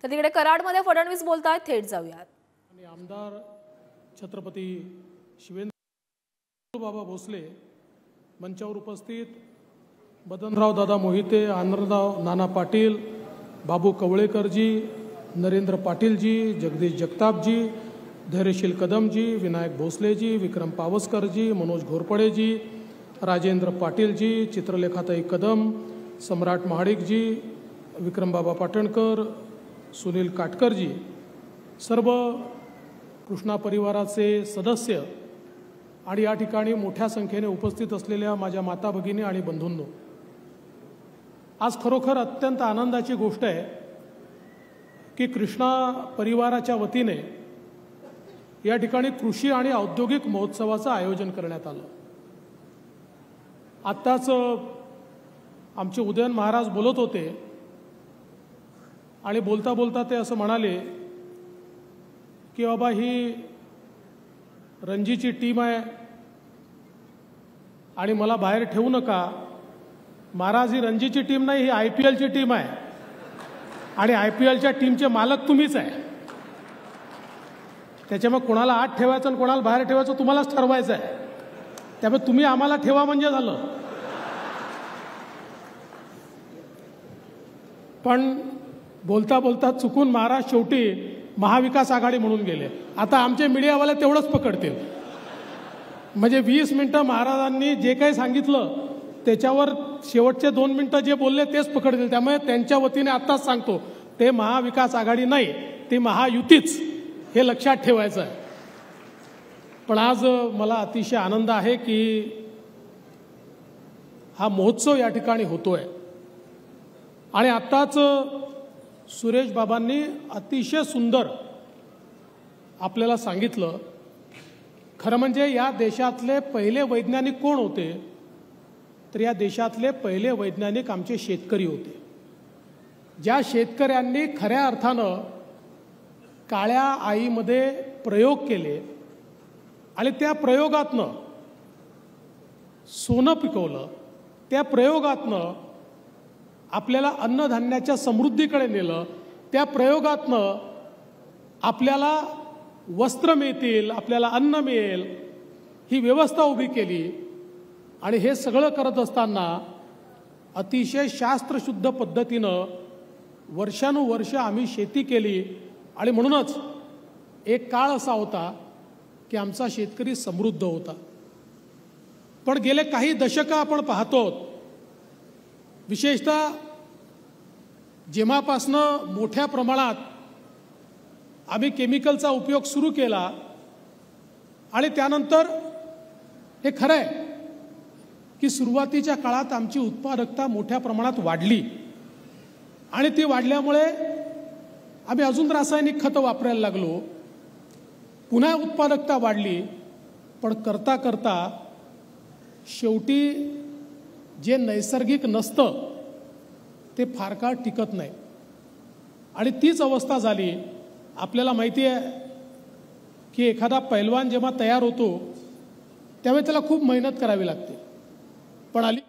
तर तिकडे कराडमध्ये फडणवीस बोलतायत, थेट जाऊयात। आणि आमदार छत्रपती शिवेंद्र बाबा भोसले मंचावर उपस्थित, बदनराव दादा मोहिते, आनंदराव नाना पाटील, बाबू कवळेकरजी, नरेंद्र पाटीलजी, जगदीश जगतापजी, धैर्यशील कदमजी, विनायक भोसलेजी, विक्रम पावसकरजी, मनोज घोरपडेजी, राजेंद्र पाटीलजी, चित्रलेखाताई कदम, सम्राट महाडिकजी, विक्रमबाबा पाटणकर, सुनील काटकरजी, सर्व कृष्णा परिवाराचे सदस्य आणि या ठिकाणी मोठ्या संख्येने उपस्थित असलेल्या माझ्या माता भगिनी आणि बंधूंनो, आज खरोखर अत्यंत आनंदाची गोष्ट आहे की कृष्णा परिवाराच्या वतीने या ठिकाणी कृषी आणि औद्योगिक महोत्सवाचं आयोजन करण्यात आलं। आत्ताच आमचे उदयन महाराज बोलत होते आणि बोलता बोलता ते असं म्हणाले की बाबा ही रणजीची टीम आहे आणि मला बाहेर ठेवू नका। महाराज, ही रणजीची टीम नाही, ही IPLची टीम आहे आणि IPLच्या टीमचे मालक तुम्हीच आहे। त्याच्यामुळे कोणाला आत ठेवायचं आणि कोणाला बाहेर ठेवायचं तुम्हालाच ठरवायचं आहे। त्यामुळे तुम्ही आम्हाला ठेवा म्हणजे झालं। पण बोलता बोलता चुकून महाराज शेवटी महाविकास आघाडी म्हणून गेले। आता आमचे मीडियावाले तेवढंच पकडतील, म्हणजे 20 मिनिटं महाराजांनी जे काही सांगितलं त्याच्यावर शेवटचे 2 मिनिटं जे बोलले तेच पकडतील। त्यामुळे त्यांच्या वतीने आत्ताच सांगतो, ते महाविकास आघाडी नाही, ती महायुतीच, हे लक्षात ठेवायचं आहे। पण आज मला अतिशय आनंद आहे की हा महोत्सव या ठिकाणी होतोय आणि आत्ताच सुरेश बाबांनी अतिशय सुंदर आपल्याला सांगितलं। खरं म्हणजे या देशातले पहिले वैज्ञानिक कोण होते, तर या देशातले पहिले वैज्ञानिक आमचे शेतकरी होते। ज्या शेतकऱ्यांनी खऱ्या अर्थानं काळ्या आईमध्ये प्रयोग केले आणि त्या प्रयोगातनं सोनं पिकवलं, त्या प्रयोगातनं आपल्याला अन्नधान्याच्या समृद्धीकडे नेलं, त्या प्रयोगातनं आपल्याला वस्त्र मिळतील, आपल्याला अन्न मिळेल, ही व्यवस्था उभी केली। आणि हे सगळं करत असताना अतिशय शास्त्रशुद्ध पद्धतीनं वर्षानुवर्ष आम्ही शेती केली आणि म्हणूनच एक काळ असा होता की आमचा शेतकरी समृद्ध होता। पण गेले काही दशकं आपण पाहतो, विशेषतः जेव्हापासनं मोठ्या प्रमाणात आम्ही केमिकलचा उपयोग सुरू केला आणि त्यानंतर हे खरं आहे की सुरुवातीच्या काळात आमची उत्पादकता मोठ्या प्रमाणात वाढली आणि ती वाढल्यामुळे आम्ही अजून रासायनिक खतं वापरायला लागलो, पुन्हा उत्पादकता वाढली। पण करता करता शेवटी जे नैसर्गिक नसतं ते फार काळ टिकत नाही आणि तीच अवस्था झाली। आपल्याला माहिती आहे की एखादा पैलवान जेव्हा तयार होतो त्यावेळी त्याला खूप मेहनत करावी लागते, पण आली